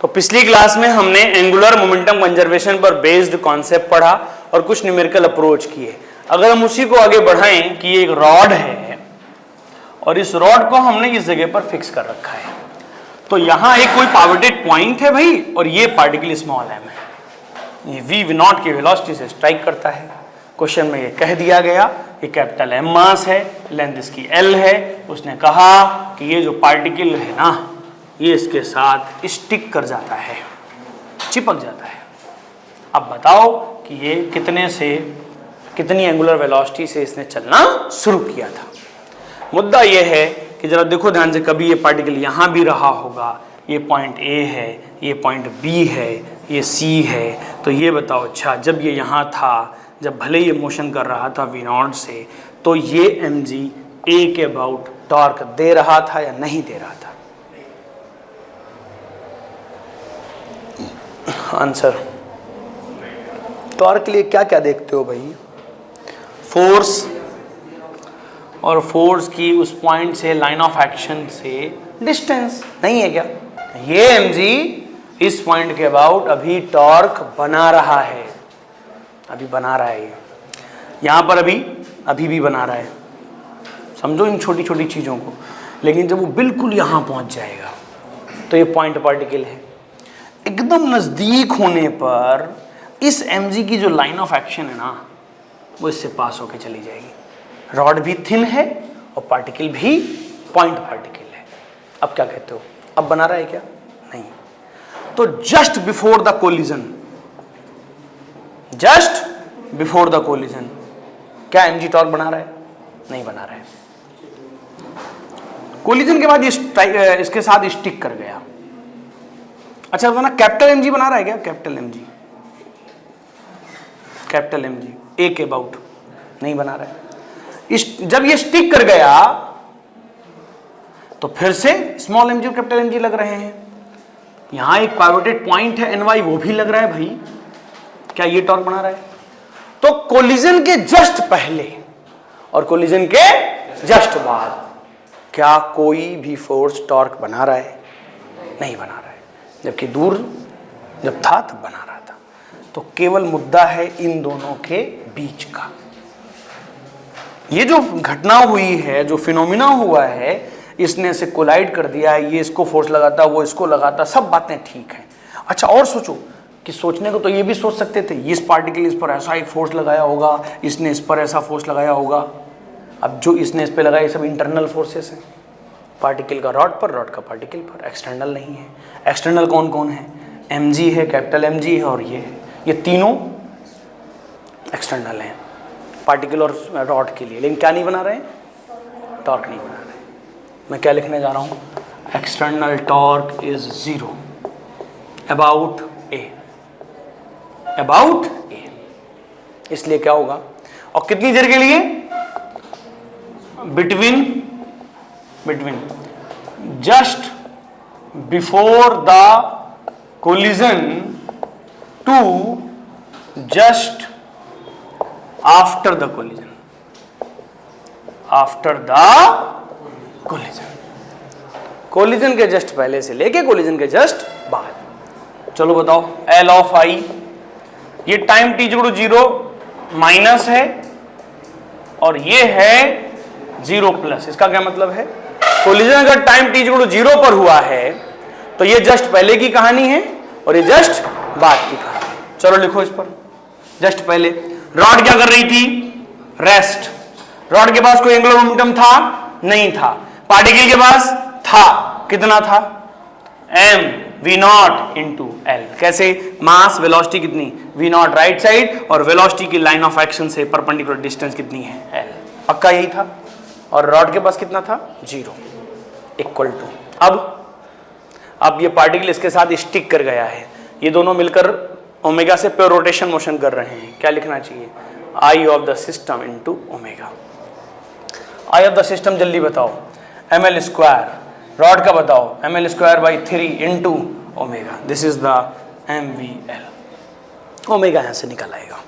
तो पिछली क्लास में हमने एंगुलर मोमेंटम कंजर्वेशन पर बेस्ड कॉन्सेप्ट पढ़ा और कुछ न्यूमेरिकल अप्रोच किए। अगर हम उसी को आगे बढ़ाएं कि ये एक रॉड है और इस रॉड को हमने इस जगह पर फिक्स कर रखा है, तो यहां एक कोई पावटेड पॉइंट है भाई, और ये पार्टिकल स्मॉल एम है, ये v नॉट की वेलोसिटी से स्ट्राइक करता है। क्वेश्चन में ये कह दिया गया कि कैपिटल एम मास है, लेंथ इसकी l है। उसने कहा कि ये जो पार्टिकल है ना, ये इसके साथ स्टिक कर जाता है, चिपक जाता है। अब बताओ कि ये कितनी एंगुलर वेलोसिटी से इसने चलना शुरू किया था। मुद्दा ये है कि जरा देखो ध्यान से, कभी ये पार्टिकल यहाँ भी रहा होगा, ये पॉइंट ए है, ये पॉइंट बी है, ये सी है, तो ये बताओ अच्छा जब ये यहाँ था, जब भले ये मोशन कर रहा था वी नॉट से, तो ये एम जी ए के अबाउट टॉर्क दे रहा था या नहीं दे रहा था? आंसर, टॉर्क के लिए क्या क्या देखते हो भाई? फोर्स, और फोर्स की उस पॉइंट से, लाइन ऑफ एक्शन से डिस्टेंस, नहीं है क्या? ये mg इस पॉइंट के अबाउट अभी टॉर्क बना रहा है, अभी बना रहा है, ये यहां पर अभी भी बना रहा है। समझो इन छोटी छोटी चीजों को। लेकिन जब वो बिल्कुल यहां पहुंच जाएगा तो ये पॉइंट पार्टिकल है, एकदम नजदीक होने पर इस mg की जो लाइन ऑफ एक्शन है ना, वो इससे पास होके चली जाएगी। रॉड भी थिन है और पार्टिकल भी पॉइंट पार्टिकल है। अब क्या कहते हो, अब बना रहा है क्या? नहीं। तो जस्ट बिफोर द कोलिजन क्या mg टॉर्क बना रहा है? नहीं बना रहा है। कोलिजन के बाद ये इसके साथ स्टिक कर गया। अच्छा बताना, कैपिटल mg बना रहा है क्या? कैपिटल mg ए के अबाउट नहीं बना रहा है। जब ये स्टिक कर गया तो फिर से स्मॉल mg और कैपिटल mg लग रहे हैं। यहां एक पाइवोटेड पॉइंट है ny, वो भी लग रहा है भाई। क्या ये टॉर्क बना रहा है? तो कोलिजन के जस्ट पहले और कोलिजन के जस्ट बाद क्या कोई भी फोर्स टॉर्क बना रहा है? नहीं बना रहा है। जबकि दूर जब था तब बना रहा था। तो केवल मुद्दा है इन दोनों के बीच का। ये जो घटना हुई है, जो फिनोमिना हुआ है, इसने इसे कोलाइड कर दिया है, ये इसको फोर्स लगाता, वो इसको लगाता, सब बातें ठीक है। अच्छा और सोचो कि सोचने को तो ये भी सोच सकते थे, इस पार्टिकल इस पर ऐसा एक फोर्स लगाया होगा, इसने इस पर ऐसा फोर्स लगाया होगा। अब जो इसने इस पर लगाया, ये सब इंटरनल फोर्सेस हैं। पार्टिकल का रॉड पर, रॉड का पार्टिकल पर, एक्सटर्नल नहीं है। एक्सटर्नल कौन कौन है? mg है, कैपिटल mg है और ये तीनों एक्सटर्नल हैं पार्टिकल और रॉड के लिए। लेकिन क्या नहीं बना रहे हैं? टॉर्क नहीं बना रहे। मैं क्या लिखने जा रहा हूं? External torque is 0 about a. इसलिए क्या होगा, और कितनी देर के लिए? Between just before the collision to just after the collision. Collision के जस्ट पहले से लेके कोलिजन के जस्ट बाद। चलो बताओ, L ऑफ I, ये टाइम t0 माइनस है और ये है 0 प्लस। इसका क्या मतलब है? कोलिजन अगर टाइम t0 पर हुआ है तो ये जस्ट पहले की कहानी है और ये जस्ट बाद की कहानी। चलो लिखो इस पर। जस्ट पहले रॉड क्या कर रही थी? रेस्ट। रॉड के पास कोई एंगुलर मोमेंटम था? नहीं था। पार्टिकल के पास था। कितना था? m v not into L. कैसे? मास वेलोसिटी कितनी? v नॉट राइट साइड, और वेलोसिटी की लाइन ऑफ एक्शन से परपेंडिकुलर डिस्टेंस कितनी है? l। पक्का यही था। और रॉड के पास कितना था? 0 इक्वल टू। अब ये पार्टिकल इसके साथ स्टिक कर गया है, ये दोनों मिलकर ओमेगा से प्योर रोटेशन मोशन कर रहे हैं। क्या लिखना चाहिए? I of the system into omega. I of the system जल्दी बताओ। ml square. रॉड का बताओ? ml square by 3 into omega. This is the mvl। Omega यहां से निकल आएगा।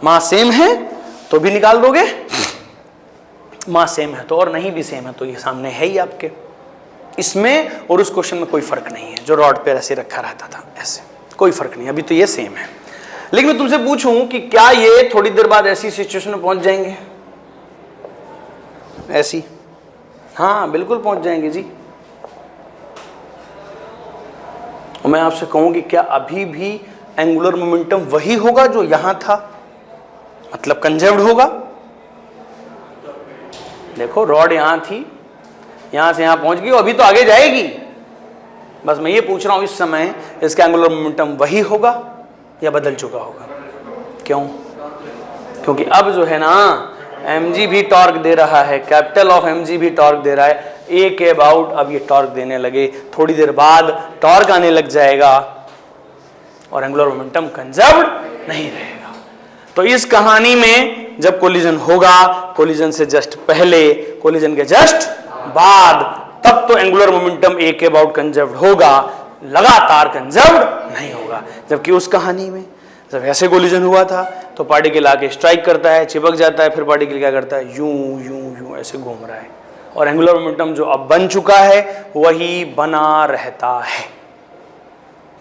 मास सेम है तो भी निकाल दोगे, मास सेम है तो, और नहीं भी सेम है तो ये सामने है ही आपके। इसमें और उस क्वेश्चन में कोई फर्क नहीं है, जो रॉड पे ऐसे रखा रहता था ऐसे, कोई फर्क नहीं, अभी तो ये सेम है। लेकिन मैं तुमसे पूछूं कि क्या ये थोड़ी देर बाद ऐसी सिचुएशन में पहुंच जाएंगे, ऐसी? हाँ बिल्कुल पहुंच जाएंगे जी। और मैं आपसे कहूं कि क्या अभी भी एंगुलर मोमेंटम वही होगा जो यहां था, मतलब कंजर्व्ड होगा? देखो रॉड यहां थी, यहां से यहां पहुंच गई, अभी तो आगे जाएगी। बस मैं ये पूछ रहा हूं इस समय इसका एंगुलर मोमेंटम वही होगा या बदल चुका होगा? क्यों? क्योंकि अब जो है ना mg भी टॉर्क दे रहा है, कैपिटल ऑफ mg भी टॉर्क दे रहा है, a के अबाउट अब ये टॉर्क देने लगे, थोड़ी देर बाद टॉर्क आने लग जाएगा और एंगुलर मोमेंटम कंजर्व्ड नहीं रहेगा। तो इस कहानी में जब कोलिजन होगा, कोलिजन से जस्ट पहले, कोलिजन के जस्ट बाद, तब तो एंगुलर मोमेंटम a के अबाउट कंजर्व्ड होगा, लगातार कंजर्व्ड नहीं होगा। जबकि उस कहानी में जब ऐसे कोलिजन हुआ था तो पार्टिकल आके स्ट्राइक करता है, चिपक जाता है, फिर पार्टिकल क्या करता है, यूं यूं यूं ऐसे घूम रहा है, और एंगुलर मोमेंटम जो अब बन चुका है वही बना रहता है।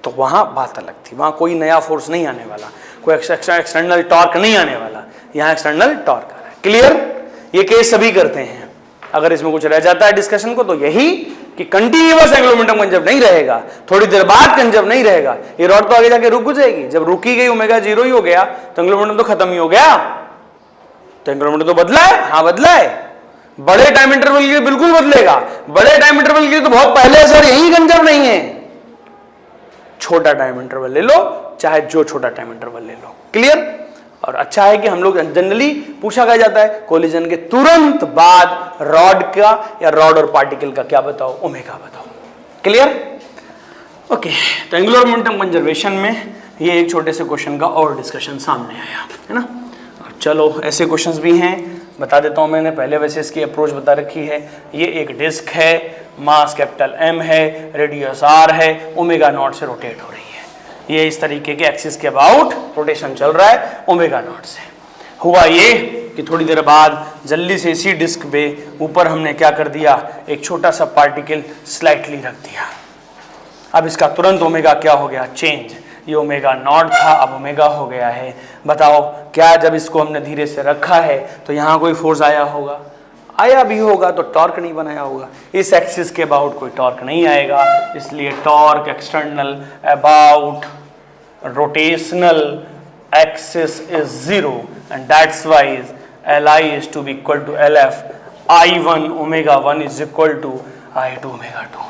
तो वहां बात अलग थी, वहां कोई नया फोर्स नहीं आने वाला, कोई एक्सटर्नल टॉर्क नहीं आने वाला, यहां एक्सटर्नल टॉर्क आ रहा है। क्लियर? ये केस सभी करते हैं। अगर इसमें कुछ रह जाता है डिस्कशन को तो यही कि कंटिन्यूअस एंगुलर मोमेंटम कंजर्व नहीं रहेगा, थोड़ी देर बाद कंजर्व नहीं रहेगा, ये रॉड तो आगे जाके रुक जाएगी। जब रुकी गई ओमेगा 0 ही हो गया तो एंगुलर मोमेंटम तो खत्म ही हो गया। तो एंगुलर मोमेंटम तो बदला है, हाँ बदला है, बड़े टाइम इंटरवल के लिए बिल्कुल बदलेगा, बड़े टाइम इंटरवल के लिए तो बहुत पहले सर यही कंजर्व नहीं है। छोटा टाइम इंटरवल ले लो, चाहे जो छोटा टाइम इंटरवल ले लो। क्लियर? और अच्छा है कि हम लोग जनरली पूछा गया जाता है कोलिजन के तुरंत बाद रॉड का या रॉड और पार्टिकल का क्या बताओ, ओमेगा बताओ। क्लियर? ओके, तो एंगुलर मोमेंटम कंजर्वेशन में ये एक छोटे से क्वेश्चन का और डिस्कशन सामने आया है ना। चलो ऐसे क्वेश्चंस भी हैं, बता देता हूं, मैंने पहले वैसे इसकी अप्रोच बता रखी है। ये एक डिस्क है, मास कैपिटल M है, रेडियस R है, ओमेगा नॉट से रोटेट हो रही है। ये इस तरीके के एक्सिस के अबाउट रोटेशन चल रहा है ओमेगा नॉट से। हुआ ये कि थोड़ी देर बाद जल्दी से इसी डिस्क पे ऊपर हमने क्या कर दिया, एक छोटा सा पार्टिकल स्लाइटली रख दिया। अब इसका तुरंत ओमेगा क्या हो गया, चेंज। ये ओमेगा नॉट था, अब ओमेगा हो गया है। बताओ क्या जब इसको हमने धीरे से रखा है तो यहाँ कोई फोर्स आया होगा? आया भी होगा तो टॉर्क नहीं बनाया होगा। इस एक्सिस के अबाउट कोई टॉर्क नहीं आएगा, इसलिए torque external about rotational axis is 0 and that's why Li is to be equal to Lf I1 omega 1 is equal to I2 omega 2।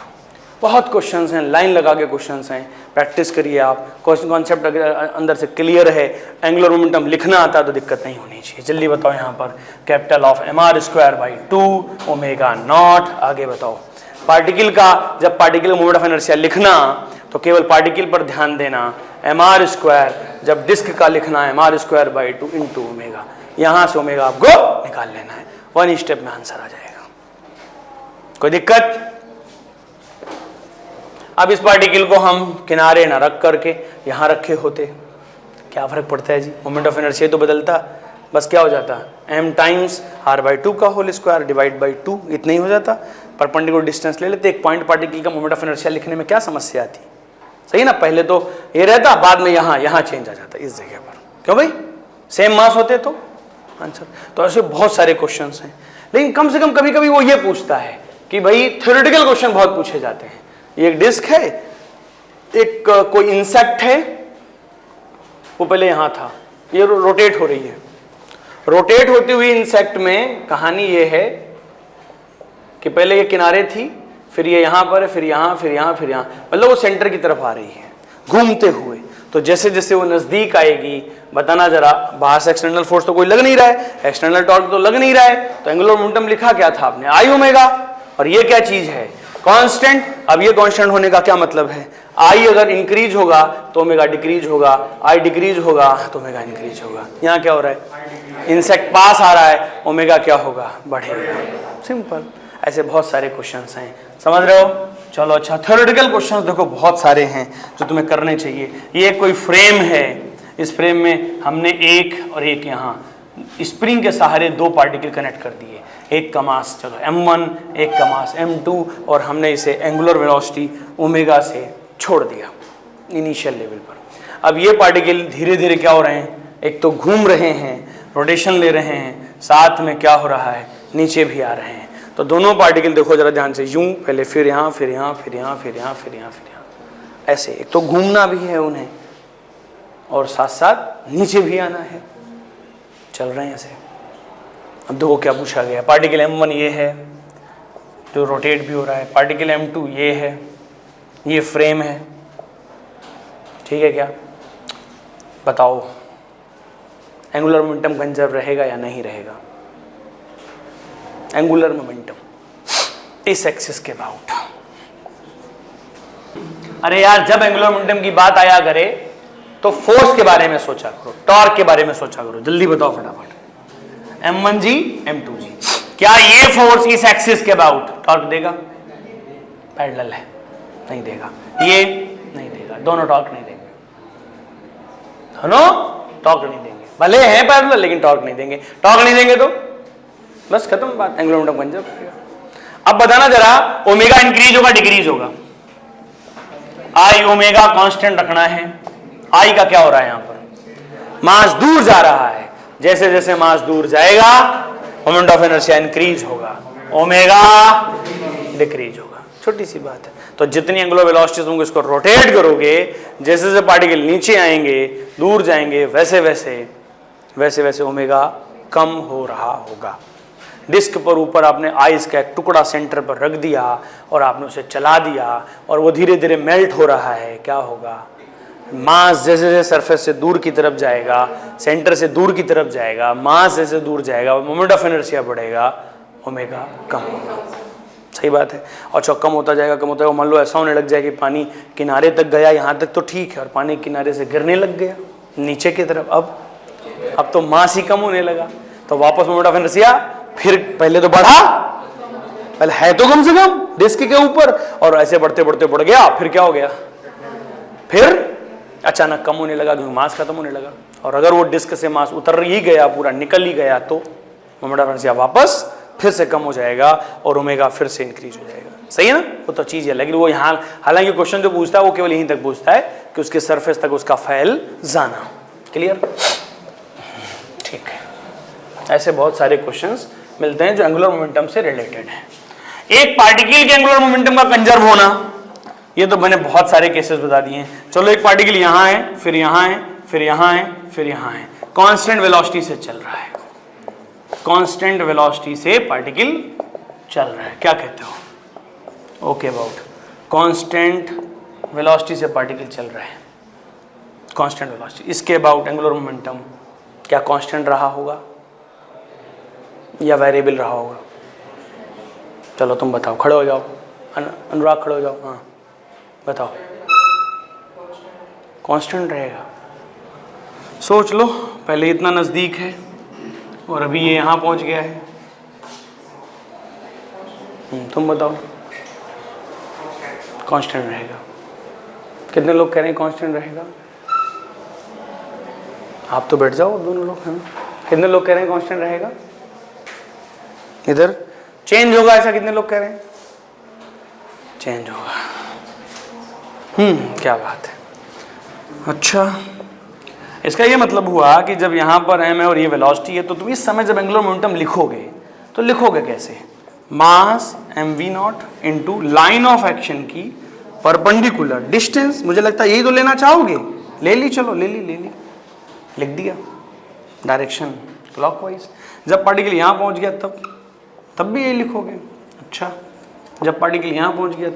बहुत क्वेश्चंस हैं, लाइन लगा के क्वेश्चंस हैं, प्रैक्टिस करिए आप। क्वेश्चन कॉन्सेप्ट अगर अंदर से क्लियर है, एंगुलर मोमेंटम लिखना आता तो दिक्कत नहीं होनी चाहिए। जल्दी बताओ यहाँ पर capital of mr²/2 omega naught. आगे बताओ पार्टिकल का, जब पार्टिकल मोमेंट ऑफ इनर्शिया लिखना तो केवल पार्टिकल पर ध्यान देना, mr², जब डिस्क का लिखना है mr²/2 इंटू ओमेगा, यहां से ओमेगा आपको निकाल लेना है, 1 स्टेप में आंसर आ जाएगा। कोई दिक्कत? अब इस पार्टिकल को हम किनारे ना रख करके यहां रखे होते, क्या फर्क पड़ता है जी, मोमेंट ऑफ इनर्शिया तो बदलता, बस क्या हो जाता, m टाइम्स r/2 का होल स्क्वायर डिवाइड बाई 2, इतना ही हो जाता। परपेंडिकुलर डिस्टेंस ले लेते, एक पॉइंट पार्टिकल का मोमेंट ऑफ इनर्शिया लिखने में क्या समस्या आती, सही ना? पहले तो ये रहता, बाद में यहाँ चेंज आ जाता इस जगह पर। क्यों भाई? सेम मास होते तो आंसर। तो ऐसे बहुत सारे क्वेश्चंस हैं, लेकिन कम से कम कभी कभी वो ये पूछता है कि भाई थ्योरेटिकल क्वेश्चन बहुत पूछे जाते हैं। ये एक डिस्क है, एक कोई इंसेक्ट है, वो पहले यहां था, ये रोटेट हो रही है। रोटेट होती हुई इंसेक्ट में कहानी ये है कि पहले ये किनारे थी, फिर ये यहां पर है, फिर यहां, फिर यहां, फिर यहां, मतलब वो सेंटर की तरफ आ रही है घूमते हुए। तो जैसे जैसे वो नजदीक आएगी, बताना जरा, बाहर से एक्सटर्नल फोर्स तो कोई लग नहीं रहा है, एक्सटर्नल टॉर्क तो लग नहीं रहा है, तो एंगुलर मोमेंटम लिखा क्या था आपने, आई ओमेगा, और ये क्या चीज है, कांस्टेंट। अब ये कांस्टेंट होने का क्या मतलब है, आई अगर इंक्रीज होगा तो ओमेगा डिक्रीज होगा, आई डिक्रीज होगा तो ओमेगा इंक्रीज होगा। यहाँ क्या हो रहा है, इंसेक्ट पास आ रहा है, ओमेगा क्या होगा, बढ़ेगा। सिंपल। ऐसे बहुत सारे क्वेश्चंस हैं, समझ रहे हो? चलो अच्छा, थ्योरेटिकल क्वेश्चंस देखो बहुत सारे हैं जो तुम्हें करने चाहिए। ये कोई फ्रेम है, इस फ्रेम में हमने एक और एक यहाँ स्प्रिंग के सहारे 2 पार्टिकल कनेक्ट कर दिए। एक का मास, चलो m1 एक का मास m2, और हमने इसे एंगुलर वेलोसिटी ओमेगा से छोड़ दिया इनिशियल लेवल पर। अब ये पार्टिकल धीरे धीरे क्या हो रहे हैं, एक तो घूम रहे हैं, रोटेशन ले रहे हैं, साथ में क्या हो रहा है, नीचे भी आ रहे हैं। तो दोनों पार्टिकल देखो जरा ध्यान से, यूं पहले फिर यहाँ, फिर यहाँ, फिर यहाँ, फिर यहाँ, फिर यहाँ, फिर यहाँ, ऐसे। एक तो घूमना भी है उन्हें और साथ साथ नीचे भी आना है, चल रहे हैं ऐसे। अब देखो क्या पूछा गया, पार्टिकल m1 ये है जो रोटेट भी हो रहा है, पार्टिकल m2 ये है, ये फ्रेम है, ठीक है क्या? बताओ एंगुलर मोमेंटम कंजर्व रहेगा या नहीं रहेगा? एंगुलर मोमेंटम इस एक्सिस के अबाउट। अरे यार, जब एंगुलर मोमेंटम की बात आया करे तो फोर्स के बारे में सोचा करो, टॉर्क के बारे में सोचा करो। जल्दी बताओ फटाफट। m1g m2g, क्या ये फोर्स इस एक्सिस के अबाउट टॉर्क देगा? पैरेलल है, नहीं देगा। ये नहीं देगा, दोनों टॉर्क नहीं देंगे, दोनों टॉर्क नहीं देंगे। भले हैं पैरेलल लेकिन टॉर्क नहीं देंगे। टॉर्क नहीं देंगे तो बस खत्म बात, एंगुलर मोमेंटम कंजर्व करेगा। अब बताना जरा, ओमेगा इंक्रीज होगा डिक्रीज होगा? आई ओमेगा कांस्टेंट रखना है। आई का क्या हो रहा है यहां पर? मास दूर जा रहा है, जैसे जैसे मास दूर जाएगा मोमेंट ऑफ इनर्शिया इंक्रीज होगा, ओमेगा डिक्रीज होगा। छोटी सी बात है। तो जितनी एंगुलर वेलोसिटी तुम इसको रोटेट करोगे, जैसे जैसे पार्टिकल नीचे आएंगे, दूर जाएंगे, वैसे वैसे ओमेगा कम हो रहा होगा। डिस्क पर ऊपर आपने आइस का एक टुकड़ा सेंटर पर रख दिया और आपने उसे चला दिया और वो धीरे धीरे मेल्ट हो रहा है, क्या होगा? मास जैसे जैसे सरफेस से दूर की तरफ जाएगा, सेंटर से दूर की तरफ जाएगा, मास जैसे दूर जाएगा, मोमेंट ऑफ इनर्शिया बढ़ेगा, ओमेगा कम होगा। सही बात है। और जो कम होता जाएगा, मान लो ऐसा होने लग जाए कि पानी किनारे तक गया, यहाँ तक तो ठीक है, और पानी किनारे से गिरने लग गया नीचे की तरफ, अब तो मास ही कम होने लगा, तो वापस मोमेंट ऑफ इनर्शिया फिर पहले तो बढ़ा, पहले है तो कम से कम डिस्क के ऊपर, और ऐसे बढ़ते बढ़ते बढ़ गया, फिर क्या हो गया? फिर अचानक कम होने लगा क्योंकि मास खत्म होने लगा। और अगर वो डिस्क से मास उतर ही गया, पूरा निकल ही गया, तो मोमेंट ऑफ इनर्शिया वापस फिर से कम हो जाएगा और ओमेगा फिर से इंक्रीज हो जाएगा। सही है ना? वो तो चीज है, लेकिन वो यहाँ हालांकि क्वेश्चन जो पूछता है वो केवल यहीं तक पूछता है कि उसके सरफेस तक उसका फैल जाना। क्लियर? ठीक है। ऐसे बहुत सारे क्वेश्चंस मिलते हैं जो एंगुलर मोमेंटम से रिलेटेड है। एक पार्टिकल के एंगुलर मोमेंटम का कंजर्व होना, ये तो मैंने बहुत सारे केसेस बता दिए हैं। चलो, एक पार्टिकल यहाँ है, फिर यहाँ है, फिर यहाँ है, फिर यहाँ है, कांस्टेंट वेलोसिटी से चल रहा है, कांस्टेंट वेलोसिटी से पार्टिकल चल रहा है, क्या कहते हो? ओके अबाउट कांस्टेंट वेलोसिटी से पार्टिकल चल रहा है, कांस्टेंट वेलोसिटी, इसके अबाउट एंगुलर मोमेंटम क्या कांस्टेंट रहा होगा या वेरिएबल रहा होगा? चलो तुम बताओ, खड़े हो जाओ, अनुराग खड़े हो जाओ, हाँ बताओ। कांस्टेंट रहेगा। सोच लो, पहले इतना नज़दीक है और अभी ये यहाँ पहुँच गया है, तुम बताओ। कांस्टेंट रहेगा। कितने लोग कह रहे हैं कांस्टेंट रहेगा? आप तो बैठ जाओ दोनों लोग, हैं? कितने लोग कह रहे हैं कांस्टेंट रहेगा? इधर चेंज होगा, ऐसा कितने लोग कह रहे हैं? चेंज होगा। क्या बात है। अच्छा, इसका ये मतलब हुआ कि जब यहाँ पर m है और ये वेलोसिटी है, तो तुम इस समय जब एंगुलर मोमेंटम लिखोगे तो लिखोगे कैसे? मास mv0 into line of action की परपेंडिकुलर डिस्टेंस। मुझे लगता है यही तो लेना चाहोगे, ले ली, चलो ले ली, लिख दिया, डायरेक्शन क्लॉकवाइज। जब पार्टिकल यहाँ पहुँच गया तब भी यही लिखोगे। अच्छा, जब पार्टिकल यहाँ पहुँच गया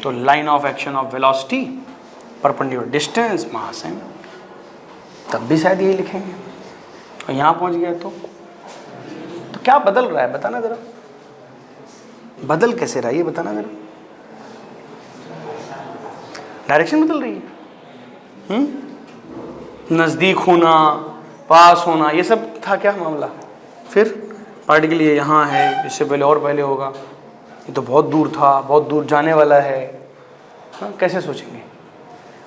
तो line of action of velocity perpendicular distance mass है, तब भी शायद यही लिखेंगे। और यहाँ पहुँच गया तो क्या बदल रहा है बताना जरा, बदल कैसे रहा है ये बताना जरा। डायरेक्शन बदल रही है, नज़दीक होना, पास होना, ये सब था क्या मामला? फिर पार्टिकल ये यहाँ है, इससे पहले और पहले होगा, ये तो बहुत दूर था, बहुत दूर जाने वाला है। हाँ, कैसे सोचेंगे?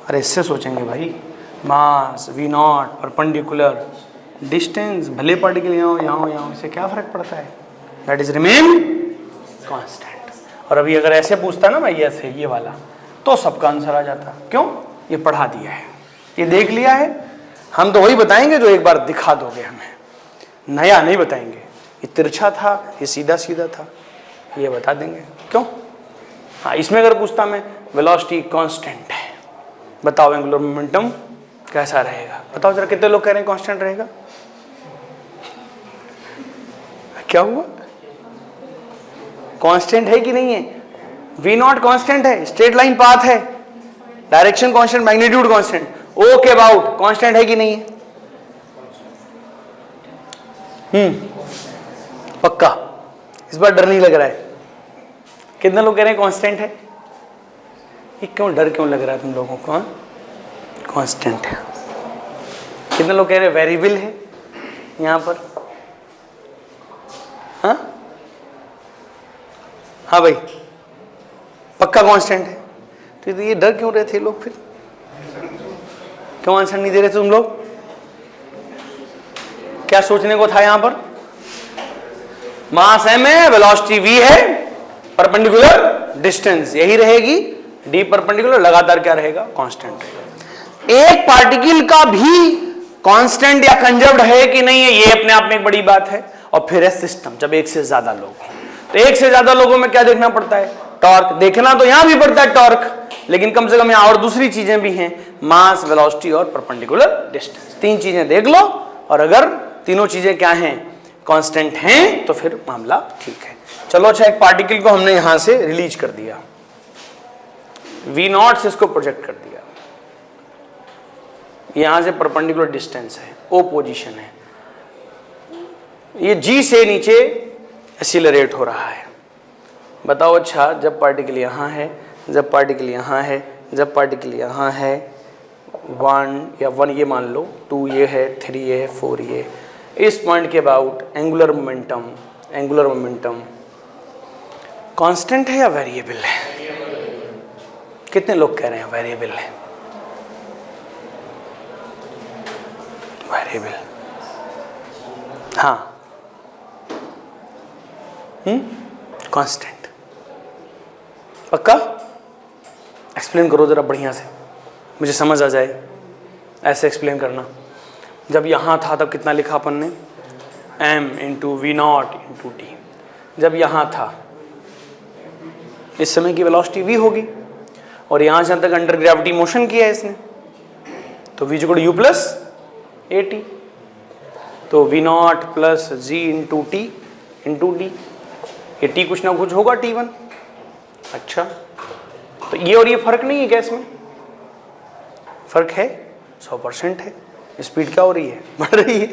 अरे इससे सोचेंगे भाई, मास v0 परपेंडिकुलर डिस्टेंस भले पार्टिकल यहाँ हो, इससे क्या फर्क पड़ता है, दैट इज रिमेन कांस्टेंट। और अभी अगर ऐसे पूछता ना भाई ऐसे ये वाला, तो सबका आंसर आ जाता। क्यों? ये पढ़ा दिया है, ये देख लिया है। हम तो वही बताएंगे जो एक बार दिखा दोगे हमें, नया नहीं बताएंगे। ये तिरछा था, ये सीधा सीधा था, ये बता देंगे। क्यों? हाँ, इसमें अगर पूछता मैं वेलोसिटी कांस्टेंट है, बताओ एंगुलर मोमेंटम कैसा रहेगा, बताओ जरा। कितने लोग कह रहे हैं कांस्टेंट रहेगा? क्या हुआ? कांस्टेंट है कि नहीं है? वी नॉट कांस्टेंट है, स्ट्रेट लाइन पाथ है, direction constant, magnitude constant. Okay about constant है कि नहीं है? पक्का? इस बार डर नहीं लग रहा है? कितने लोग कह रहे हैं कांस्टेंट है? ये क्यों डर क्यों लग रहा है तुम लोगों को? कांस्टेंट है। कितने लोग कह रहे हैं वेरिएबल है यहां पर? हाँ भाई, पक्का कांस्टेंट है। तो ये डर क्यों रहे थे लोग फिर? क्यों आंसर नहीं दे रहे थे तुम लोग? क्या सोचने को था यहां पर? मास m है, वेलोसिटी v है, परपेंडिकुलर डिस्टेंस यही रहेगी, d परपेंडिकुलर लगातार क्या रहेगा? कांस्टेंट रहेगा। एक पार्टिकल का भी कांस्टेंट या कंजर्व्ड है कि नहीं है, ये अपने आप में एक बड़ी बात है। और फिर है सिस्टम, जब एक से ज्यादा लोग हो, तो एक से ज्यादा लोगों में क्या देखना पड़ता है? टॉर्क। देखना तो यहां भी पड़ता है टॉर्क, लेकिन कम से कम यहां और दूसरी चीजें भी हैं, मास, वेलोसिटी और परपेंडिकुलर डिस्टेंस। तीन चीजें देख लो, और अगर तीनों चीजें क्या हैं? कांस्टेंट हैं, तो फिर मामला ठीक है। चलो अच्छा, एक पार्टिकल को हमने यहां से रिलीज कर दिया, V0 से इसको प्रोजेक्ट कर दिया, यहां से परपेंडिकुलर डिस्टेंस है, O पोजीशन है, ये G से नीचे एक्सीलरेट हो रहा है। बताओ अच्छा, जब पार्टिकल यहां है, जब पार्टिकल यहां है, जब पार्टिकल यहां है, 1 या 1 ये मान लो, 2 ये है, 3 ये है, 4 ये, इस पॉइंट के अबाउट एंगुलर मोमेंटम कांस्टेंट है या वेरिएबल है? कितने लोग कह रहे हैं वेरिएबल है? वेरिएबल, हाँ। कांस्टेंट पक्का? एक्सप्लेन करो जरा बढ़िया से, मुझे समझ आ जाए। ऐसे एक्सप्लेन करना। जब यहाँ था तब कितना लिखा अपन ने? m into V0 into T. जब यहाँ था, इस समय की वेलोसिटी v होगी, और यहाँ से तक अंडर ग्रेविटी मोशन किया है इसने, तो v equal to u plus a t. तो V0 plus g into t into d, ये t कुछ ना कुछ होगा t1। अच्छा, तो ये और ये फर्क नहीं है क्या इसमें? फर्क है, 100% है। स्पीड क्या हो रही है? बढ़ रही है।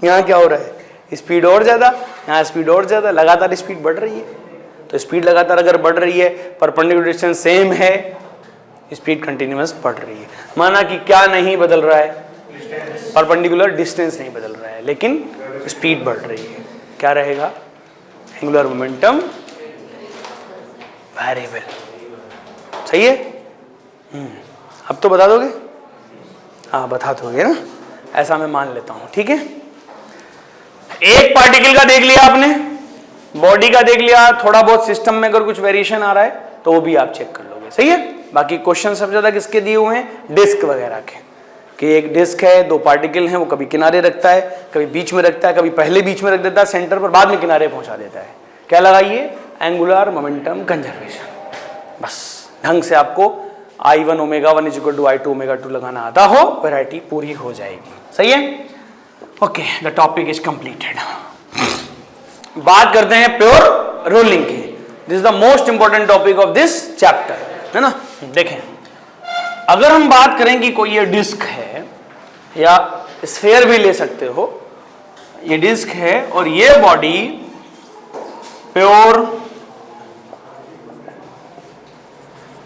यहाँ क्या हो रहा है? स्पीड और ज़्यादा, यहाँ स्पीड और ज़्यादा, लगातार स्पीड बढ़ रही है। तो स्पीड लगातार अगर बढ़ रही है, परपेंडिकुलर डिस्टेंस सेम है, स्पीड कंटिन्यूअस बढ़ रही है। माना कि क्या नहीं बदल रहा है? परपेंडिकुलर डिस्टेंस नहीं बदल रहा है, लेकिन स्पीड बढ़ रही है। क्या रहेगा? Angular momentum variable. सही है? अब तो बता दोगे? हाँ, बता दोगे ना, ऐसा मैं मान लेता हूं। ठीक है, एक पार्टिकल का देख लिया आपने, बॉडी का देख लिया, थोड़ा बहुत सिस्टम में अगर कुछ वेरिएशन आ रहा है तो वो भी आप चेक कर लोगे। सही है? बाकी क्वेश्चन सब ज्यादा किसके दिए हुए हैं? डिस्क वगैरह के, कि एक डिस्क है, दो पार्टिकल हैं, वो कभी किनारे रखता है, कभी बीच में रखता है, कभी पहले बीच में रख देता है सेंटर पर, बाद में किनारे पहुंचा देता है। क्या लगाइए? Angular momentum conservation. बस ढंग से आपको I1 omega 1 equal to I2 omega 2 लगाना आता हो, वैरायटी पूरी हो जाएगी। सही है? Okay, the topic is completed. बात करते हैं प्योर रोलिंग की। This is the most important topic of this chapter, है ना? देखें, अगर हम बात करें कि कोई ये डिस्क है, या स्फीयर भी ले सकते हो, ये डिस्क है और ये बॉडी प्योर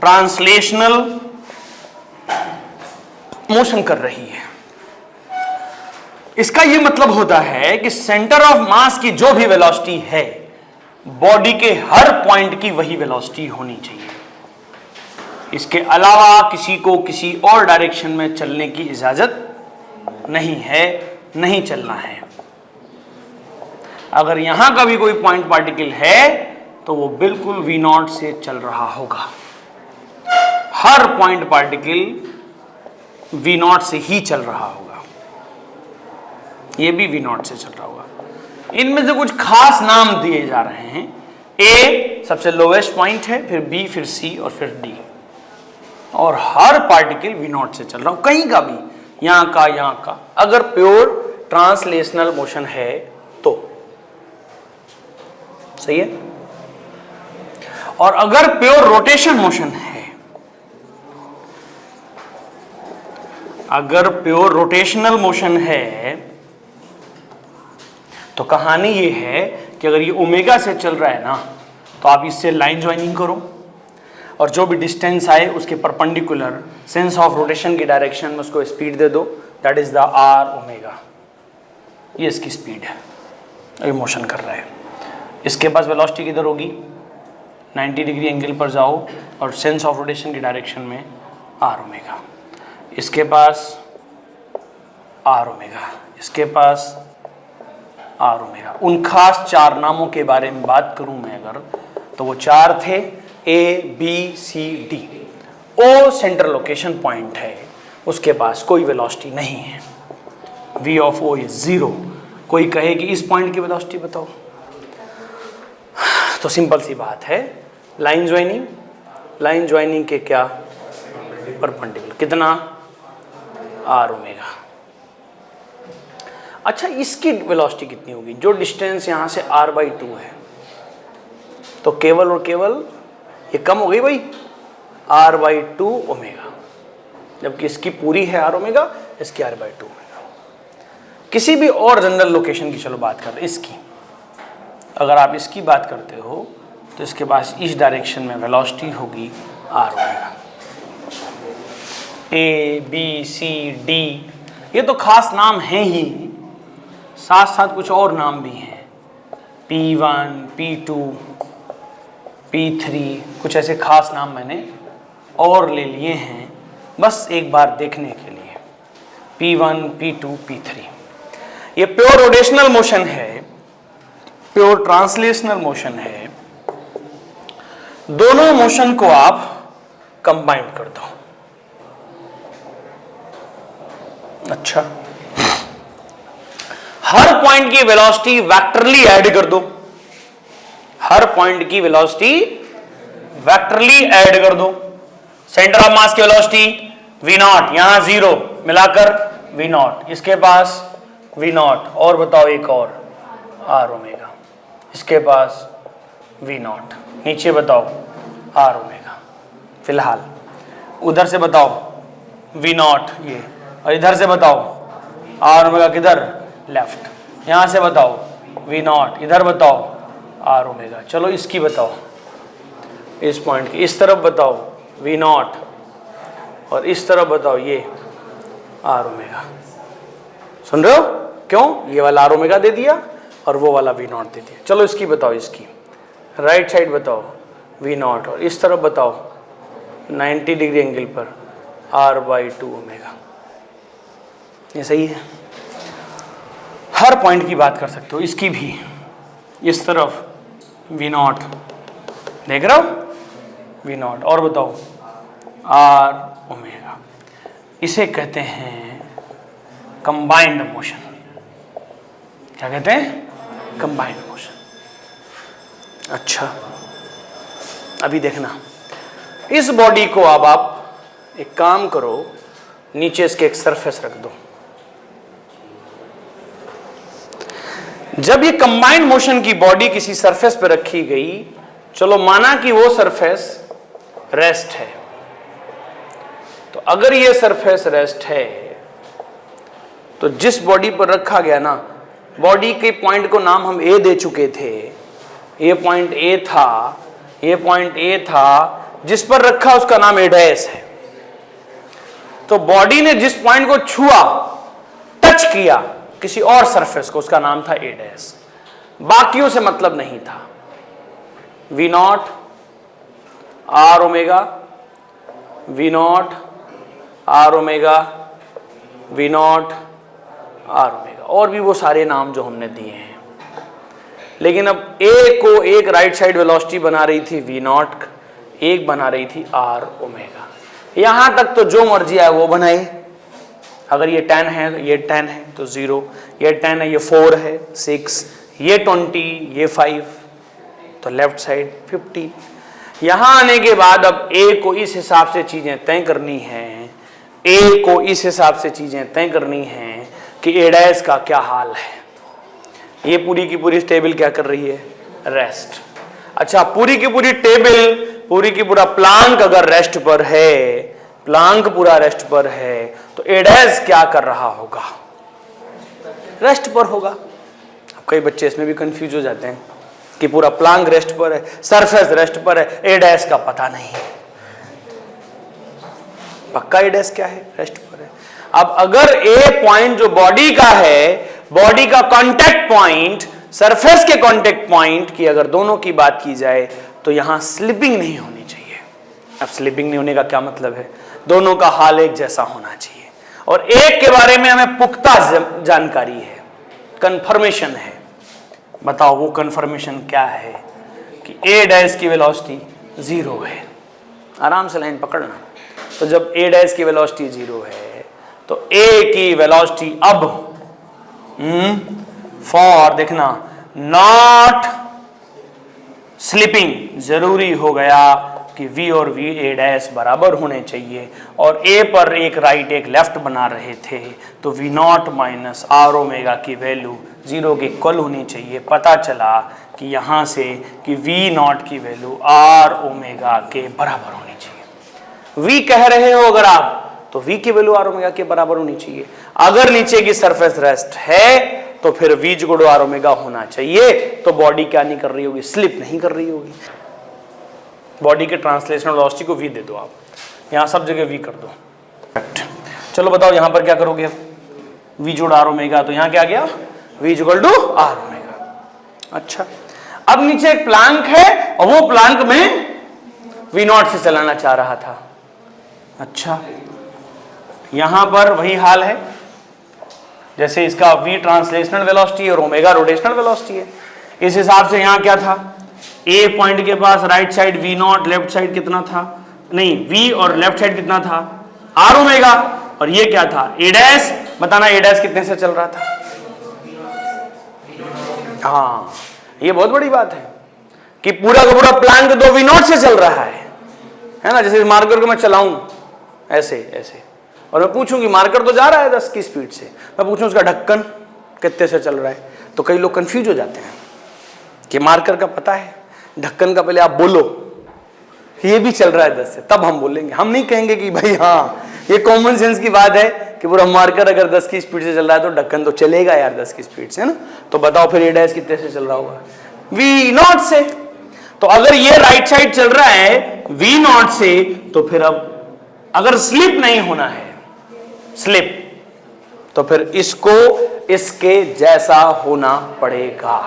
ट्रांसलेशनल मोशन कर रही है। इसका यह मतलब होता है कि सेंटर ऑफ मास की जो भी वेलोसिटी है, बॉडी के हर पॉइंट की वही वेलोसिटी होनी चाहिए। इसके अलावा किसी को किसी और डायरेक्शन में चलने की इजाजत नहीं है, नहीं चलना है। अगर यहां का भी कोई पॉइंट पार्टिकल है तो वो बिल्कुल V नॉट से चल रहा होगा। हर पॉइंट पार्टिकल V नॉट से ही चल रहा होगा, ये भी V नॉट से चल रहा होगा। इनमें से कुछ खास नाम दिए जा रहे हैं। A सबसे लोवेस्ट पॉइंट है, फिर B, फिर C और फिर D, और हर पार्टिकल V नॉट से चल रहा हो, कहीं का भी, यहां का, अगर प्योर ट्रांसलेशनल मोशन है तो सही है। और अगर प्योर रोटेशन मोशन है, अगर प्योर रोटेशनल मोशन है तो कहानी ये है कि अगर ये ओमेगा से चल रहा है ना, तो आप इससे लाइन ज्वाइनिंग करो और जो भी डिस्टेंस आए उसके परपेंडिकुलर सेंस ऑफ रोटेशन की डायरेक्शन में उसको स्पीड दे दो, that is the r omega. ये इसकी स्पीड है, ये मोशन कर रहा है। इसके पास वेलोसिटी किधर होगी, 90 डिग्री एंगल पर जाओ और सेंस ऑफ रोटेशन की डायरेक्शन में आर ओमेगा। इसके पास आर ओमेगा, इसके पास आर ओमेगा। उन खास चार नामों के बारे में बात करूं मैं अगर, तो वो चार थे A, B, C, D। O central location point है, उसके पास कोई वेलोसिटी नहीं है, V ऑफ O इज 0। कोई कहे कि इस पॉइंट की वेलोसिटी बताओ, तो सिंपल सी बात है, लाइन ज्वाइनिंग के क्या परपेंडिकुलर, कितना, आर ओमेगा। अच्छा, इसकी वेलोसिटी कितनी होगी, जो डिस्टेंस यहां से r/2 है, तो केवल और केवल ये कम हो गई भाई, r/2 ओमेगा, जबकि इसकी पूरी है r ओमेगा, इसकी r/2 ओमेगा। किसी भी और जनरल लोकेशन की चलो बात करते हैं, इसकी अगर आप इसकी बात करते हो तो इसके पास इस डायरेक्शन में वेलोसिटी होगी r omega. A, B, C, D ये तो खास नाम हैं ही, साथ साथ कुछ और नाम भी हैं, P1, P2, P3, कुछ ऐसे खास नाम मैंने और ले लिए हैं बस एक बार देखने के लिए। P1, P2, P3 ये प्योर रोटेशनल मोशन है, प्योर ट्रांसलेशनल मोशन है। दोनों मोशन को आप कंबाइन कर दो। अच्छा, हर पॉइंट की वेलोसिटी वेक्टरली ऐड कर दो, हर पॉइंट की वेलोसिटी वेक्टरली ऐड कर दो। सेंटर ऑफ मास की वेलोसिटी V नॉट, यहां 0 मिलाकर V नॉट, इसके पास V नॉट, और बताओ एक और R ओमेगा, इसके पास V नॉट, नीचे बताओ R ओमेगा। फिलहाल उधर से बताओ V नॉट ये, और इधर से बताओ R ओमेगा किधर, लेफ्ट। यहां से बताओ V नॉट, इधर बताओ R ओमेगा। चलो इसकी बताओ, इस पॉइंट की इस तरफ बताओ V नॉट, और इस तरफ बताओ ये R ओमेगा। सुन रहे हो क्यों, ये वाला R ओमेगा दे दिया और वो वाला V नॉट दे दिया। चलो इसकी बताओ, इसकी राइट साइड बताओ V नॉट, और इस तरफ बताओ 90 डिग्री एंगल पर R/2 ओमेगा। ये सही है, हर पॉइंट की बात कर सकते हो। इसकी भी इस तरफ V नॉट, देख रहे हो V नॉट, और बताओ R ओमेगा। इसे कहते हैं कंबाइंड मोशन। क्या कहते हैं, कंबाइंड मोशन। अच्छा, अभी देखना, इस बॉडी को अब आप एक काम करो, नीचे इसके एक सरफेस रख दो। जब ये कंबाइंड मोशन की बॉडी किसी सरफेस पर रखी गई, चलो माना कि वो सरफेस रेस्ट है, तो अगर ये सरफेस रेस्ट है तो जिस बॉडी पर रखा गया ना, बॉडी के पॉइंट को नाम हम A दे चुके थे, ये पॉइंट A था, ये पॉइंट A था, जिस पर रखा उसका नाम A' है। तो बॉडी ने जिस पॉइंट को छुआ, टच किया किसी और सरफेस को, उसका नाम था A', बाकियों से मतलब नहीं था। V not R omega, V not R omega, V not R omega, और भी वो सारे नाम जो हमने दिए हैं। लेकिन अब ए को एक राइट साइड वेलोसिटी बना रही थी v नॉट, एक बना रही थी r ओमेगा। यहां तक तो जो मर्जी आए वो बनाए। अगर ये 10 है, ये 10 है तो 0, ये 10 है, ये 4 है, 6, ये 20, ये 5, तो लेफ्ट साइड 50। यहां आने के बाद अब a को इस हिसाब से चीजें तय करनी है, a को इस हिसाब से चीजें तय करनी है कि a डैश का क्या हाल है। ये पूरी की पूरी टेबल क्या कर रही है? रेस्ट। अच्छा, पूरी की पूरी टेबल, पूरी की पूरा प्लांक अगर रेस्ट पर है, प्लांक पूरा रेस्ट पर है, तो a डैश क्या कर रहा होगा? रेस्ट पर होगा। अब कई बच्चे इसमें भी कंफ्यूज हो जाते हैं कि पूरा प्लांक रेस्ट पर है, सरफेस रेस्ट पर है, a डैश का पता नहीं है। पक्का a डैश क्या है? रेस्ट पर है। अब अगर a पॉइंट जो बॉडी का है, बॉडी का कांटेक्ट पॉइंट, सरफेस के कांटेक्ट पॉइंट की अगर दोनों की बात की जाए तो यहां स्लिपिंग नहीं होनी चाहिए। अब स्लिपिंग नहीं होने का क्या मतलब है? दोनों का हाल एक जैसा होना चाहिए। और एक के बारे में हमें पुख्ता जानकारी है, कंफर्मेशन है। बताओ वो कंफर्मेशन क्या है? कि a डैश की वेलोसिटी 0 है। आराम से लाइन पकड़ना। तो जब a डैश की वेलोसिटी 0 है तो a की वेलोसिटी अब फॉर देखना नॉट स्लिपिंग, जरूरी हो गया कि v और v a डैश बराबर होने चाहिए। और a पर एक राइट एक लेफ्ट बना रहे थे तो v not minus r omega की वैल्यू 0 के इक्वल होनी चाहिए। पता चला कि यहां से कि v नॉट की वैल्यू r ओमेगा के बराबर होनी चाहिए। v कह रहे हो अगर आप, तो v की वैल्यू r ओमेगा के बराबर होनी चाहिए। अगर नीचे की सरफेस रेस्ट है तो फिर v जुगड़ो r ओमेगा होना चाहिए। तो बॉडी क्या नहीं कर रही होगी? स्लिप नहीं कर रही होगी। बॉडी के ट्रांसलेशनल वेलोसिटी को v दे दो, आप यहां सब जगह v कर दो। चलो बताओ यहां पर क्या करोगे? v जोड़ r ओमेगा, तो यहां क्या गया? v equal to r omega. अच्छा, अब नीचे एक प्लांक है और वो प्लांक में v नॉट से चलाना चाह रहा था। अच्छा, यहां पर वही हाल है जैसे इसका v ट्रांसलेशनल वेलोसिटी और ओमेगा रोटेशनल वेलोसिटी है। इस हिसाब से यहां क्या था? a पॉइंट के पास right side v nought, left side कितना था? नहीं, v और लेफ्ट साइड कितना था? r omega. और ये क्या था? a dash. बताना a डैश कितने से चल रहा था? हाँ, ये बहुत बड़ी बात है कि पूरा का पूरा प्लांक तो v नॉट से चल रहा है ना। जैसे मार्कर को मैं चलाऊं ऐसे ऐसे और मैं पूछूं कि मार्कर तो जा रहा है 10 की स्पीड से, मैं पूछूं उसका ढक्कन कितने से चल रहा है, तो कई लोग कंफ्यूज हो जाते हैं कि मार्कर का पता है, ढक्कन का पहले आप बोलो ये भी चल रहा है 10 से, तब हम बोलेंगे। हम नहीं कहेंगे कि भाई हाँ ये कॉमन सेंस की बात है कि पूरा मार्कर अगर 10 की स्पीड से चल रहा है तो ढक्कन तो चलेगा यार 10 की स्पीड से, है ना। तो बताओ फिर a डैश कितने से चल रहा होगा? v नॉट से। तो अगर ये राइट साइड चल रहा है v नॉट से, तो फिर अब अगर स्लिप नहीं होना है, स्लिप, तो फिर इसको इसके जैसा होना पड़ेगा।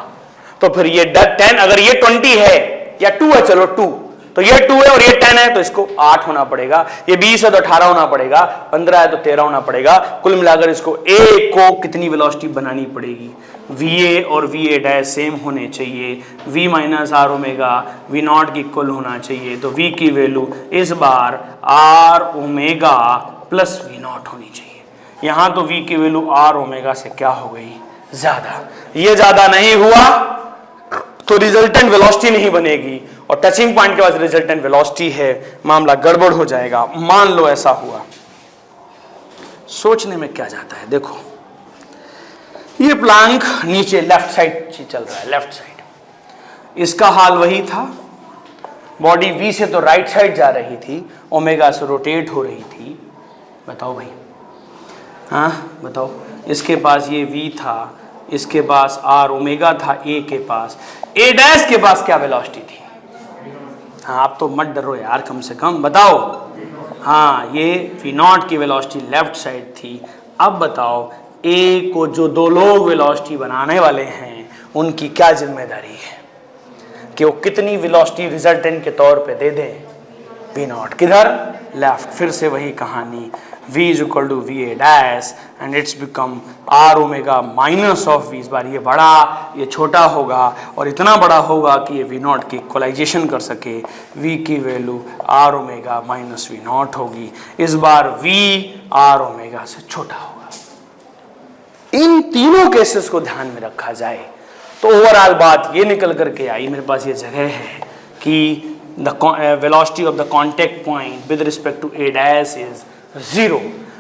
तो फिर ये 10, अगर ये 20 है या 2 है, चलो 2, तो ये 2 है और ये 10 है तो इसको 8 होना पड़ेगा। ये 20 है तो 18 होना पड़ेगा, 15 है तो 13 होना पड़ेगा। कुल मिलाकर इसको a को कितनी वेलोसिटी बनानी पड़ेगी? va और va डैश सेम होने चाहिए। v minus r omega v not की इक्वल होना चाहिए। तो v की वैल्यू इस बार r omega plus v not होनी चाहिए। यहां तो v की वैल्यू r ओमेगा से क्या हो गई? ज्यादा। ये ज्यादा नहीं हुआ तो रिजल्टेंट वेलोसिटी नहीं बनेगी, और टचिंग पॉइंट के पास रिजल्टेंट वेलोसिटी है, मामला गड़बड़ हो जाएगा। मान लो ऐसा हुआ, सोचने में क्या जाता है? देखो ये प्लांक नीचे लेफ्ट साइड चल रहा है, लेफ्ट साइड, इसका हाल वही था। बॉडी v से तो राइट साइड जा रही थी, ओमेगा से रोटेट हो रही थी। बताओ भाई, हाँ बताओ। इसके पास ये v था, इसके पास r ओमेगा था a के पास, a डैश के पास क्या वेलोसिटी थी? हाँ आप तो मत डरो यार, कम से कम बताओ। हाँ ये v नॉट की वेलोसिटी लेफ्ट साइड थी। अब बताओ a को जो दो लोग वेलोसिटी बनाने वाले हैं उनकी क्या जिम्मेदारी है कि वो कितनी वेलोसिटी रिजल्टेंट के तौर पे दे दें? v नॉट किधर? लेफ्ट। फिर से वही कहानी, v is equal to v a dash and it's become r omega minus of v. इस बार ये बड़ा, ये छोटा होगा और इतना बड़ा होगा कि ये वी नॉट की इक्वलाइजेशन कर सके। v की value r omega minus v not होगी। इस बार v आर ओमेगा से छोटा होगा। इन तीनों केसेस को ध्यान में रखा जाए तो ओवरऑल बात ये निकल करके आई, मेरे पास ये जगह है कि the velocity of the contact point with respect to a dash is 0।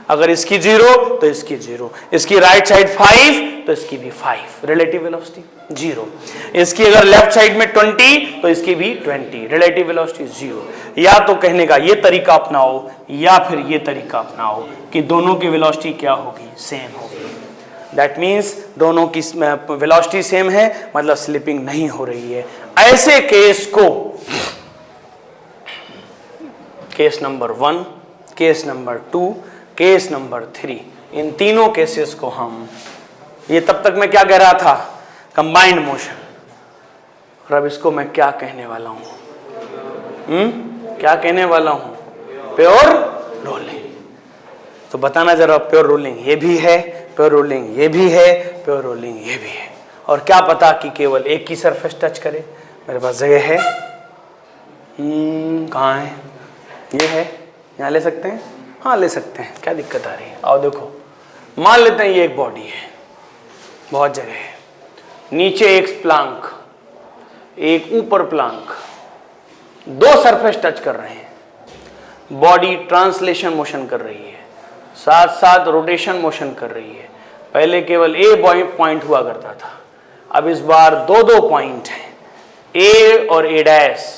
अगर इसकी 0 तो इसकी 0, इसकी राइट साइड 5 तो इसकी भी 5, रिलेटिव वेलोसिटी 0। इसकी अगर लेफ्ट साइड में 20 तो इसकी भी 20, रिलेटिव वेलोसिटी 0। या तो कहने का ये तरीका अपनाओ या फिर ये तरीका अपनाओ कि दोनों की वेलोसिटी क्या होगी, सेम होगी। दैट मीन्स दोनों की वेलोसिटी सेम है, मतलब स्लिपिंग नहीं हो रही है। ऐसे केस को case number 1, case number 2, case number 3, इन तीनों केसेस को हम, ये तब तक मैं क्या कह रहा था, कंबाइंड मोशन, और अब इसको मैं क्या कहने वाला हूं, क्या कहने वाला हूं, प्योर रोलिंग। तो बताना जरा, प्योर रोलिंग ये भी है, प्योर रोलिंग ये भी है, प्योर रोलिंग ये भी है। और क्या पता कि केवल एक ही सरफेस टच करे। मेरे पास जगह है, कहाँ है, ये है, यहाँ ले सकते हैं, हाँ ले सकते हैं, क्या दिक्कत आ रही है। आओ देखो, मान लेते हैं ये एक बॉडी है, बहुत जगह है, नीचे एक प्लांक, एक ऊपर प्लांक, दो सरफेस टच कर रहे हैं, बॉडी ट्रांसलेशन मोशन कर रही है, साथ साथ रोटेशन मोशन कर रही है। पहले केवल ए पॉइंट हुआ करता था, अब इस बार दो पॉइंट हैं, ए और ए डैश,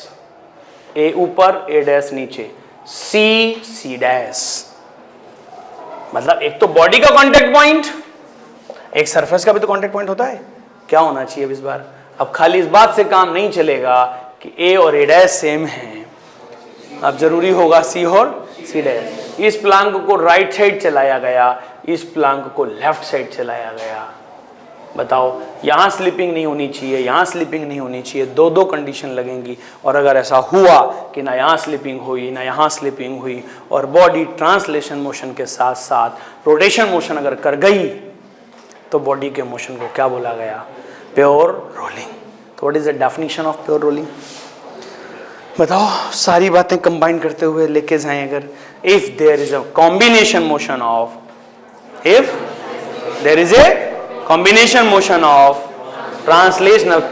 ए ऊपर ए डैश नीचे, सी डैश। मतलब एक तो बॉडी का कांटेक्ट पॉइंट, एक सरफेस का भी तो कांटेक्ट पॉइंट होता है। क्या होना चाहिए अब इस बार, अब खाली इस बात से काम नहीं चलेगा कि ए और ए डैश सेम हैं, अब जरूरी होगा सी और सी डैश। इस प्लांक को राइट साइड चलाया गया, इस प्लांक को लेफ्ट साइड चलाया गया। बताओ, यहां स्लिपिंग नहीं होनी चाहिए, यहां स्लिपिंग नहीं होनी चाहिए, दो कंडीशन लगेंगी। और अगर ऐसा हुआ कि ना यहां स्लिपिंग हुई ना यहां स्लिपिंग हुई और बॉडी ट्रांसलेशन मोशन के साथ साथ रोटेशन मोशन अगर कर गई तो बॉडी के मोशन को क्या बोला गया, प्योर रोलिंग। तो what is the definition of pure rolling? बताओ, सारी बातें कंबाइन करते हुए लेके जाएं। अगर if there is a combination motion of, if there is a combination motion of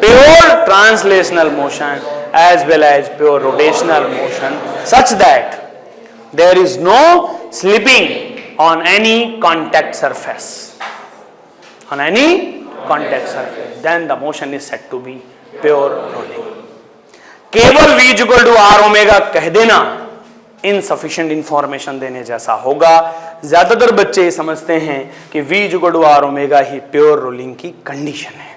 pure translational motion as well as pure rotational motion such that there is no slipping on any contact surface, then the motion is said to be pure rolling. केवल v equal to r omega कह देना insufficient information देने जैसा होगा। ज्यादातर बच्चे समझते हैं कि v equal to r omega ही प्योर रोलिंग की कंडीशन है।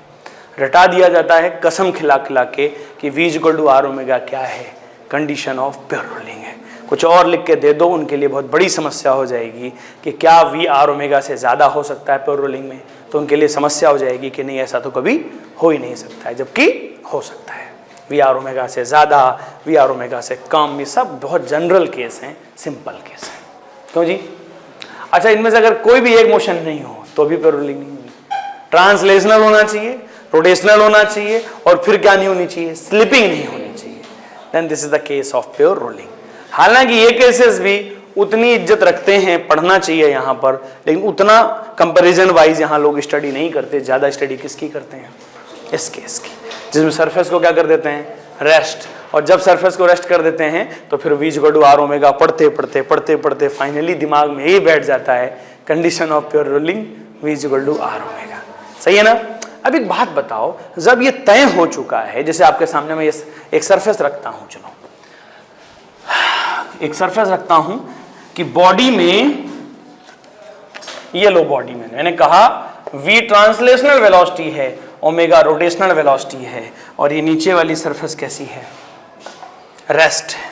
रटा दिया जाता है कसम खिला खिला के कि v equal to r omega क्या है, कंडीशन ऑफ प्योर रोलिंग है। कुछ और लिख के दे दो, उनके लिए बहुत बड़ी समस्या हो जाएगी कि क्या v आर ओमेगा से ज्यादा हो सकता है प्योर रोलिंग में, तो उनके लिए समस्या हो जाएगी कि नहीं, ऐसा तो कभी हो ही नहीं सकता है, जबकि हो सकता है। वी आर ओमेगा से ज़्यादा, वी आर ओमेगा से कम, ये सब बहुत जनरल केस हैं, सिंपल केस हैं। क्यों जी? अच्छा, इनमें से अगर कोई भी एक मोशन नहीं हो तो भी प्योर रोलिंग नहीं होगी। ट्रांसलेशनल होना चाहिए, रोटेशनल होना चाहिए, और फिर क्या नहीं होनी चाहिए, स्लिपिंग नहीं होनी चाहिए। Then this is the case of pure rolling. हालांकि ये केसेस भी उतनी इज्जत रखते हैं, पढ़ना चाहिए यहाँ पर, लेकिन उतना कंपेरिजन वाइज यहाँ लोग स्टडी नहीं करते। ज़्यादा स्टडी किसकी करते हैं, इस केस की, जिसमें सरफेस को क्या कर देते हैं, रेस्ट। और जब सरफेस को रेस्ट कर देते हैं तो फिर v equal to r omega पढ़ते पढ़ते फाइनली दिमाग में यही बैठ जाता है, condition of pure rolling v equal to r omega. सही है ना? अब एक बात बताओ, जब ये तय हो चुका है, जैसे आपके सामने मैं एक सरफेस रखता हूं, चलो एक सरफेस रखता हूं कि बॉडी में, ये लो बॉडी में मैंने कहा v ट्रांसलेशनल वेलोसिटी है, ओमेगा रोटेशनल वेलोसिटी है, और ये नीचे वाली सरफेस कैसी है, रेस्ट है।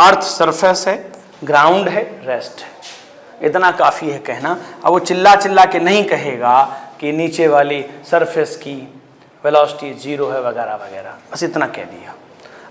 अर्थ सरफेस है, ग्राउंड है, रेस्ट है। इतना काफी है कहना। अब वो चिल्ला चिल्ला के नहीं कहेगा कि नीचे वाली सरफेस की वेलोसिटी 0 है वगैरह वगैरह, बस इतना कह दिया।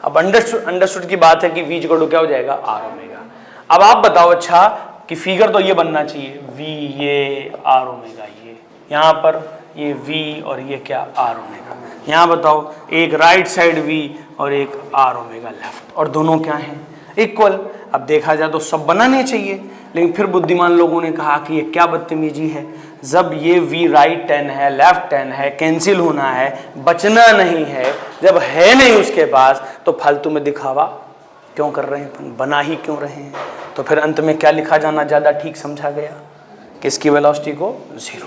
अब अंडरस्टूड की बात है कि v इक्वल टू क्या हो जाएगा, आर ओमेगा। अब आप बताओ, अच्छा कि फिगर तो ये बनना चाहिए v ये r ओमेगा, ये यहाँ पर ये v और ये क्या r ओमेगा। यहाँ बताओ एक राइट साइड v और एक r ओमेगा लेफ्ट, और दोनों क्या हैं इक्वल। अब देखा जाए तो सब बनाने चाहिए, लेकिन फिर बुद्धिमान लोगों ने कहा कि ये क्या बदतमीजी है, जब ये v राइट 10 है लेफ्ट 10 है, कैंसिल होना है, बचना नहीं है, जब है नहीं उसके पास तो फालतू में दिखावा क्यों कर रहे हैं, बना ही क्यों रहे हैं। तो फिर अंत में क्या लिखा जाना ज़्यादा ठीक समझा गया कि इसकी वेलोसिटी को 0।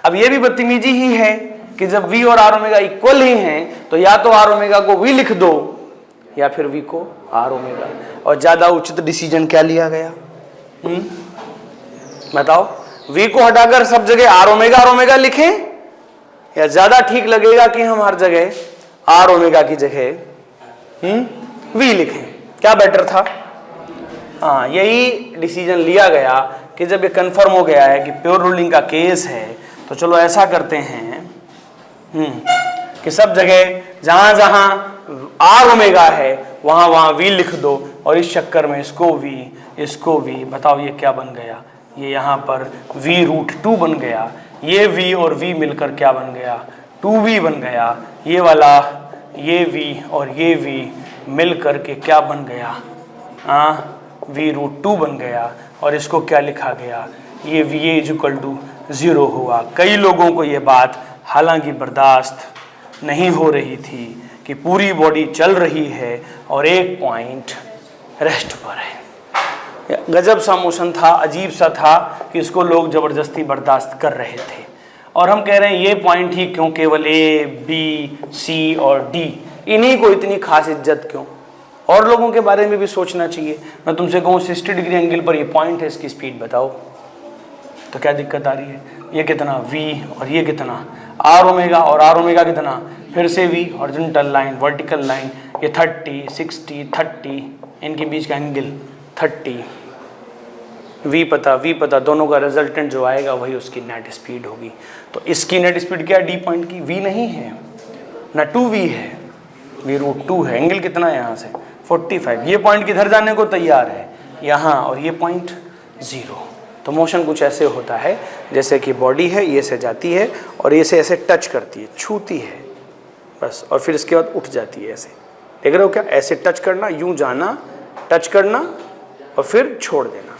अब ये भी बदतमीजी ही है कि जब v और r ओमेगा इक्वल ही हैं तो या तो r ओमेगा को v लिख दो या फिर v को r ओमेगा। और ज़्यादा उचित डिसीजन क्या लिया गया, बताओ, v को हटाकर सब जगह r ओमेगा लिखें, या ज़्यादा ठीक लगेगा कि हम हर जगह r ओमेगा की जगह v लिखें, क्या बेटर था। हाँ, यही डिसीजन लिया गया कि जब ये कंफर्म हो गया है कि प्योर रूलिंग का केस है तो चलो ऐसा करते हैं कि सब जगह जहां जहां r ओमेगा है वहां वहां v लिख दो, और इस चक्कर में इसको v, बताओ ये क्या बन गया, ये यहाँ पर v√2 बन गया, ये v और v मिलकर क्या बन गया 2v बन गया, ये वाला ये v और ये v मिलकर के क्या बन गया v√2 बन गया, और इसको क्या लिखा गया, ये va = 0 हुआ। कई लोगों को ये बात हालांकि बर्दाश्त नहीं हो रही थी कि पूरी बॉडी चल रही है और एक पॉइंट रेस्ट पर है। गजब सा मोशन था, अजीब सा था कि इसको लोग ज़बरदस्ती बर्दाश्त कर रहे थे। और हम कह रहे हैं ये पॉइंट ही क्यों, केवल A, B, C और D, इन्हीं को इतनी खास इज्जत क्यों, और लोगों के बारे में भी सोचना चाहिए। मैं तुमसे कहूँ 60 डिग्री एंगल पर ये पॉइंट है, इसकी स्पीड बताओ तो क्या दिक्कत आ रही है। ये कितना v और ये कितना r ओमेगा, और r ओमेगा कितना, फिर से v, horizontal line, vertical line, ये 30, 60, 30, इनके बीच का एंगल 30, v पता, दोनों का रिजल्टेंट जो आएगा वही उसकी नेट स्पीड होगी। तो इसकी नेट स्पीड क्या है, d पॉइंट की, v नहीं है ना 2v है, v√2 है। एंगल कितना है यहाँ से 45, ये पॉइंट किधर जाने को तैयार है यहाँ, और ये पॉइंट 0। तो मोशन कुछ ऐसे होता है जैसे कि बॉडी है, ये से जाती है और ये से ऐसे टच करती है, छूती है बस, और फिर इसके बाद उठ जाती है ऐसे, देख रहे हो क्या, ऐसे टच करना, यूं जाना, टच करना और फिर छोड़ देना,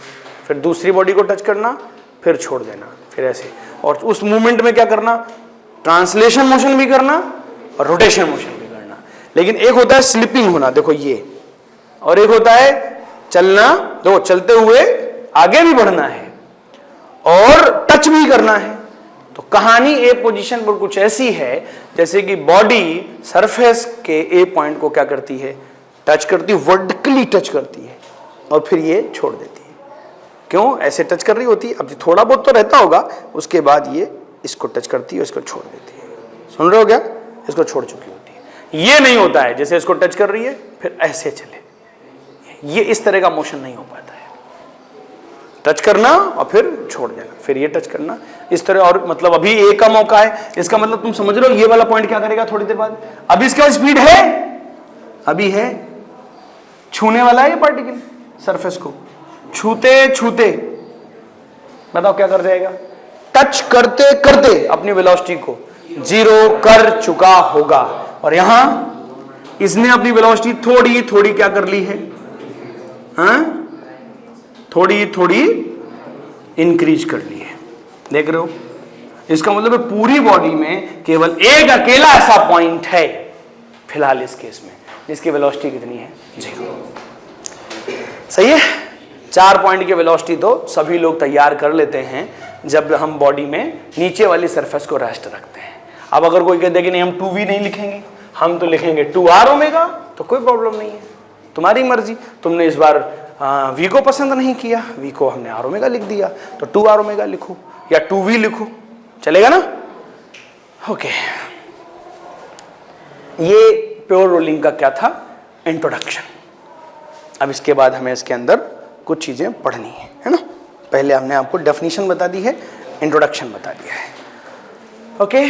फिर दूसरी बॉडी को टच करना, फिर छोड़ देना, फिर ऐसे। और उस मूवमेंट में क्या करना, ट्रांसलेशन मोशन भी करना और रोटेशन मोशन भी करना। लेकिन एक होता है स्लिपिंग होना, देखो ये, और एक होता है चलना, देखो चलते हुए आगे भी बढ़ना है और टच भी करना है। तो कहानी ए पोजीशन पर कुछ ऐसी है जैसे कि बॉडी सरफेस के ए पॉइंट को क्या करती है, टच करती है, वर्टिकली टच करती है और फिर ये छोड़ देती है। क्यों ऐसे टच कर रही होती है, अब थोड़ा बहुत तो रहता होगा, उसके बाद ये इसको टच करती है, इसको छोड़ देती है। सुन रहे हो क्या, इसको छोड़ चुकी होती है। ये नहीं होता है जैसे इसको टच कर रही है फिर ऐसे चले, ये इस तरह का मोशन नहीं हो पाता है। टच करना और फिर छोड़ देना, फिर ये टच करना, इस तरह। और मतलब अभी ए का मौका है, इसका मतलब तुम समझ रहे हो ये वाला पॉइंट क्या करेगा थोड़ी देर बाद। अभी इसके बाद स्पीड है, अभी है, छूने वाला है ये पार्टिकल सरफेस को, छूते छूते बताओ क्या कर जाएगा, टच करते करते अपनी वेलोसिटी को 0 कर चुका होगा। और यहां इसने अपनी वेलोसिटी थोड़ी थोड़ी क्या कर ली है, हाँ, थोड़ी थोड़ी इंक्रीज कर ली है, देख रहे हो। इसका मतलब है पूरी बॉडी में केवल एक अकेला ऐसा पॉइंट है फिलहाल इस केस में जिसकी वेलोसिटी कितनी है, 0। सही है। 4 पॉइंट की वेलोसिटी तो सभी लोग तैयार कर लेते हैं जब हम बॉडी में नीचे वाली सरफेस को रेस्ट रखते हैं। अब अगर कोई कहते कि नहीं हम 2v नहीं लिखेंगे, हम तो लिखेंगे 2r ओमेगा, तो कोई प्रॉब्लम नहीं है, तुम्हारी मर्जी। तुमने इस बार v को पसंद नहीं किया, v को हमने r ओमेगा लिख दिया, तो 2r ओमेगा लिखो या 2v लिखो, चलेगा ना। ओके, ये प्योर रोलिंग का क्या था, इंट्रोडक्शन। अब इसके बाद हमें इसके अंदर कुछ चीजें पढ़नी है ना। पहले हमने आपको डेफिनेशन बता दी है, इंट्रोडक्शन बता दिया है। ओके,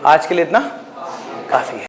आज के लिए इतना काफी है।